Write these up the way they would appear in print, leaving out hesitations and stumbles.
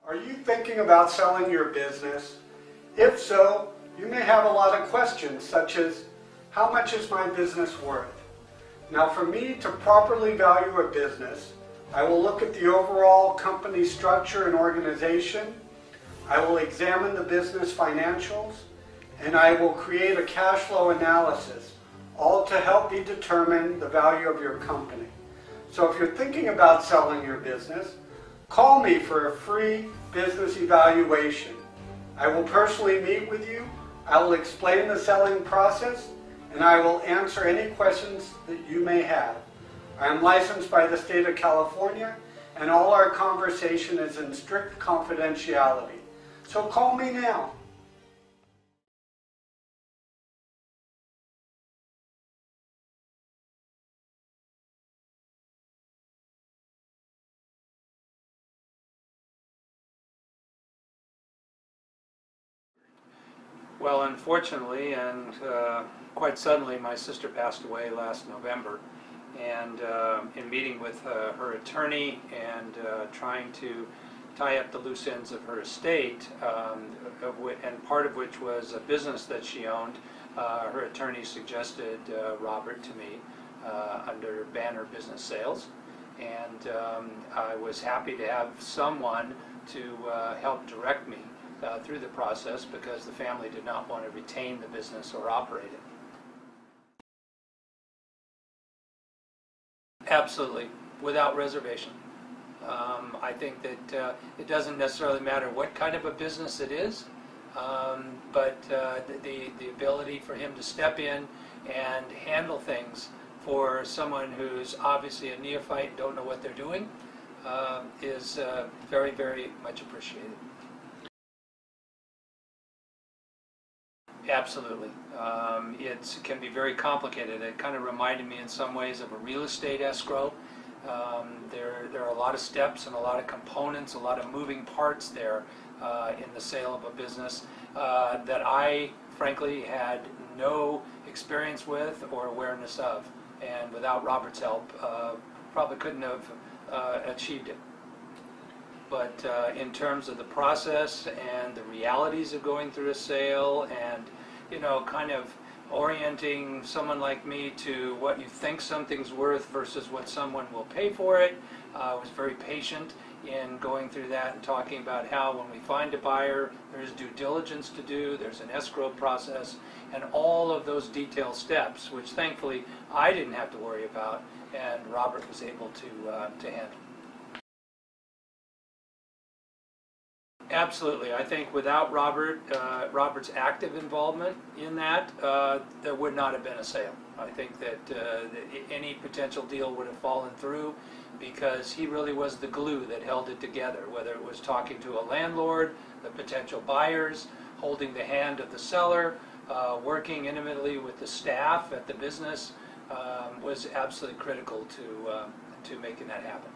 Are you thinking about selling your business? If so, you may have a lot of questions such as, how much is my business worth? Now, for me to properly value a business, I will look at the overall company structure and organization. I will examine the business financials, and I will create a cash flow analysis, all to help me determine the value of your company. So if you're thinking about selling your business, call me for a free business evaluation. I will personally meet with you, I will explain the selling process, and I will answer any questions that you may have. I am licensed by the state of California, and all our conversation is in strict confidentiality. So call me now. Well, unfortunately and quite suddenly, my sister passed away last November. And in meeting with her attorney and trying to tie up the loose ends of her estate, and part of which was a business that she owned, her attorney suggested Robert to me under Banner Business Sales. And I was happy to have someone to help direct me through the process, because the family did not want to retain the business or operate it. Absolutely, without reservation. I think that it doesn't necessarily matter what kind of a business it is, but the ability for him to step in and handle things for someone who's obviously a neophyte, don't know what they're doing, is very, very much appreciated. Absolutely. It can be very complicated. It kind of reminded me in some ways of a real estate escrow. There are a lot of steps and a lot of components, a lot of moving parts there in the sale of a business that I, frankly, had no experience with or awareness of. And without Robert's help, probably couldn't have achieved it. But in terms of the process and the realities of going through a sale and, kind of orienting someone like me to what you think something's worth versus what someone will pay for it, I was very patient in going through that and talking about how when we find a buyer, there's due diligence to do, there's an escrow process, and all of those detailed steps, which thankfully I didn't have to worry about, and Robert was able to handle. Absolutely. I think without Robert's active involvement in that, there would not have been a sale. I think that any potential deal would have fallen through because he really was the glue that held it together, whether it was talking to a landlord, the potential buyers, holding the hand of the seller, working intimately with the staff at the business, was absolutely critical to making that happen.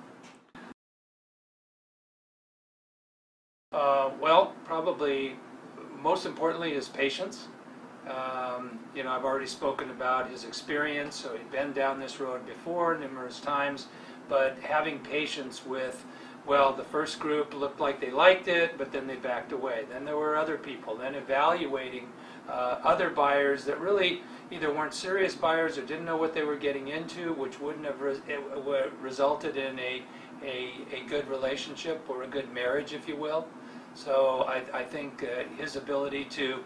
Well, probably most importantly is patience. I've already spoken about his experience, so he'd been down this road before numerous times, but having patience with, well, the first group looked like they liked it, but then they backed away. Then there were other people, then evaluating other buyers that really either weren't serious buyers or didn't know what they were getting into, which wouldn't have resulted in a good relationship or a good marriage, if you will. So I think his ability to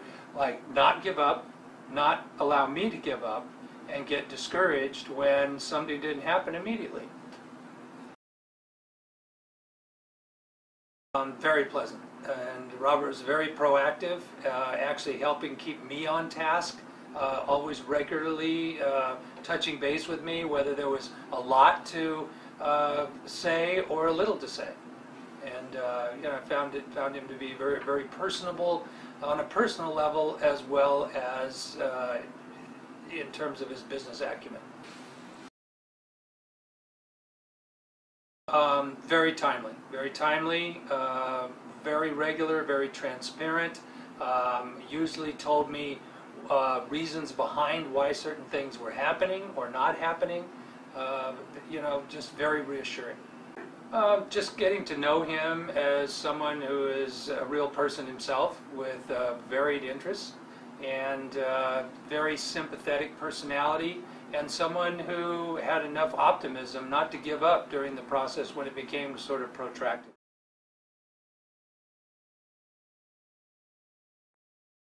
not give up, not allow me to give up, and get discouraged when something didn't happen immediately. Very pleasant, and Robert was very proactive, actually helping keep me on task, always regularly touching base with me, whether there was a lot to say or a little to say. And I found him to be very, very personable on a personal level, as well as in terms of his business acumen. Very timely, very regular, very transparent. Usually told me reasons behind why certain things were happening or not happening. Just very reassuring. Just getting to know him as someone who is a real person himself with varied interests and very sympathetic personality, and someone who had enough optimism not to give up during the process when it became sort of protracted.